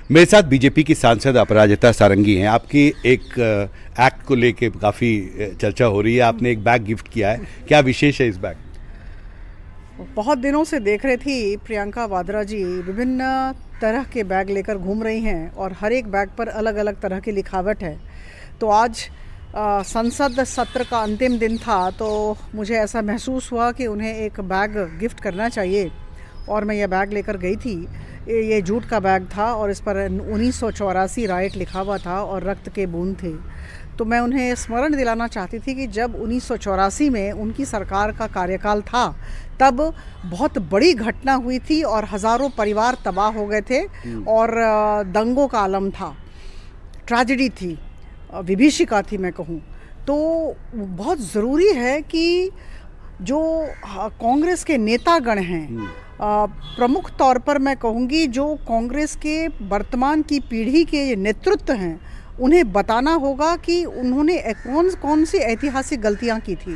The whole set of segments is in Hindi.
मेरे साथ बीजेपी की सांसद अपराजिता सारंगी हैं। आपकी एक एक्ट को लेके काफ़ी चर्चा हो रही है। आपने एक बैग गिफ्ट किया है, क्या विशेष है इस बैग? बहुत दिनों से देख रही थी प्रियंका वाड्रा जी विभिन्न तरह के बैग लेकर घूम रही हैं और हर एक बैग पर अलग अलग तरह की लिखावट है। तो आज संसद सत्र का अंतिम दिन था, तो मुझे ऐसा महसूस हुआ कि उन्हें एक बैग गिफ्ट करना चाहिए और मैं यह बैग लेकर गई थी। ये जूट का बैग था और इस पर 1984 राइट लिखा हुआ था और रक्त के बूंद थे। तो मैं उन्हें स्मरण दिलाना चाहती थी कि जब 1984 में उनकी सरकार का कार्यकाल था, तब बहुत बड़ी घटना हुई थी और हज़ारों परिवार तबाह हो गए थे और दंगों का आलम था, ट्रेजेडी थी, विभीषिका थी मैं कहूँ। तो बहुत ज़रूरी है कि जो कांग्रेस के नेतागण हैं, प्रमुख तौर पर मैं कहूँगी जो कांग्रेस के वर्तमान की पीढ़ी के नेतृत्व हैं, उन्हें बताना होगा कि उन्होंने कौन सी ऐतिहासिक गलतियाँ की थी।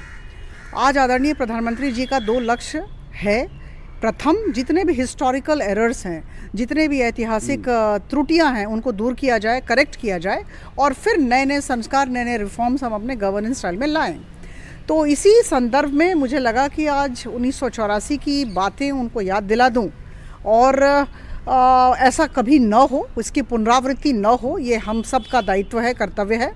आज आदरणीय प्रधानमंत्री जी का 2 लक्ष्य है। प्रथम, जितने भी हिस्टोरिकल एरर्स हैं, जितने भी ऐतिहासिक त्रुटियां हैं, उनको दूर किया जाए, करेक्ट किया जाए और फिर नए नए संस्कार, नए नए रिफॉर्म्स हम अपने गवर्नेंस स्टाइल में लाएं। तो इसी संदर्भ में मुझे लगा कि आज 1984 की बातें उनको याद दिला दूं और ऐसा कभी न हो, इसकी पुनरावृत्ति न हो, ये हम सब का दायित्व है, कर्तव्य है।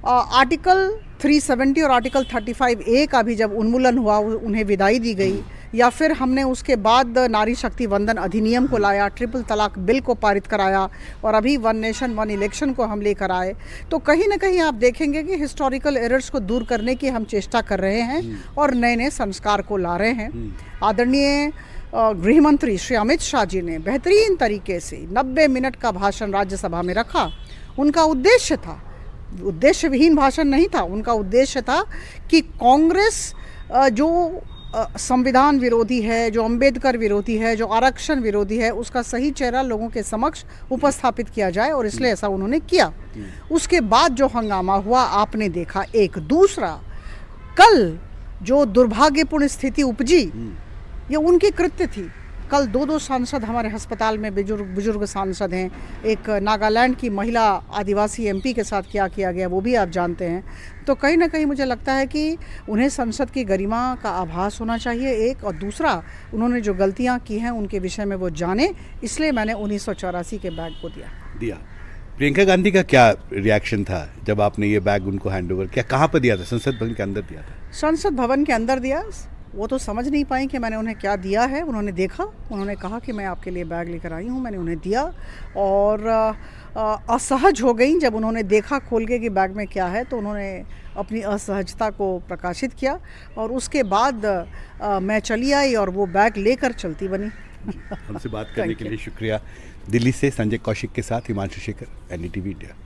आर्टिकल 370 और आर्टिकल 35A का भी जब उन्मूलन हुआ, उन्हें विदाई दी गई, या फिर हमने उसके बाद नारी शक्ति वंदन अधिनियम को लाया, ट्रिपल तलाक बिल को पारित कराया और अभी 1 नेशन 1 इलेक्शन को हम लेकर आए, तो कहीं ना कहीं आप देखेंगे कि हिस्टोरिकल एरर्स को दूर करने की हम चेष्टा कर रहे हैं और नए नए संस्कार को ला रहे हैं। आदरणीय गृह मंत्री श्री अमित शाह जी ने बेहतरीन तरीके से 90 मिनट का भाषण राज्यसभा में रखा। उनका उद्देश्य था, उद्देश्य विहीन भाषण नहीं था, उनका उद्देश्य था कि कांग्रेस जो संविधान विरोधी है, जो अंबेडकर विरोधी है, जो आरक्षण विरोधी है, उसका सही चेहरा लोगों के समक्ष उपस्थापित किया जाए और इसलिए ऐसा उन्होंने किया। उसके बाद जो हंगामा हुआ आपने देखा। एक दूसरा, कल जो दुर्भाग्यपूर्ण स्थिति उपजी, ये उनकी कृत्य थी। कल 2 सांसद हमारे अस्पताल में बुजुर्ग सांसद हैं। एक नागालैंड की महिला आदिवासी MP के साथ क्या किया गया वो भी आप जानते हैं। तो कहीं ना कहीं मुझे लगता है कि उन्हें संसद की गरिमा का आभास होना चाहिए, एक, और दूसरा, उन्होंने जो गलतियां की हैं उनके विषय में वो जाने, इसलिए मैंने 1984 के बैग को दिया। प्रियंका गांधी का क्या रिएक्शन था जब आपने ये बैग उनको हैंड ओवर किया? कहाँ पर दिया था? संसद भवन के अंदर दिया था? संसद भवन के अंदर दिया। वो तो समझ नहीं पाई कि मैंने उन्हें क्या दिया है। उन्होंने देखा, उन्होंने कहा कि मैं आपके लिए बैग लेकर आई हूँ, मैंने उन्हें दिया और असहज हो गई जब उन्होंने देखा खोल के कि बैग में क्या है। तो उन्होंने अपनी असहजता को प्रकाशित किया और उसके बाद मैं चली आई और वो बैग लेकर चलती बनी। हमसे बात करने के लिए शुक्रिया। दिल्ली से संजय कौशिक के साथ हिमांशु शेखर, NDTV इंडिया।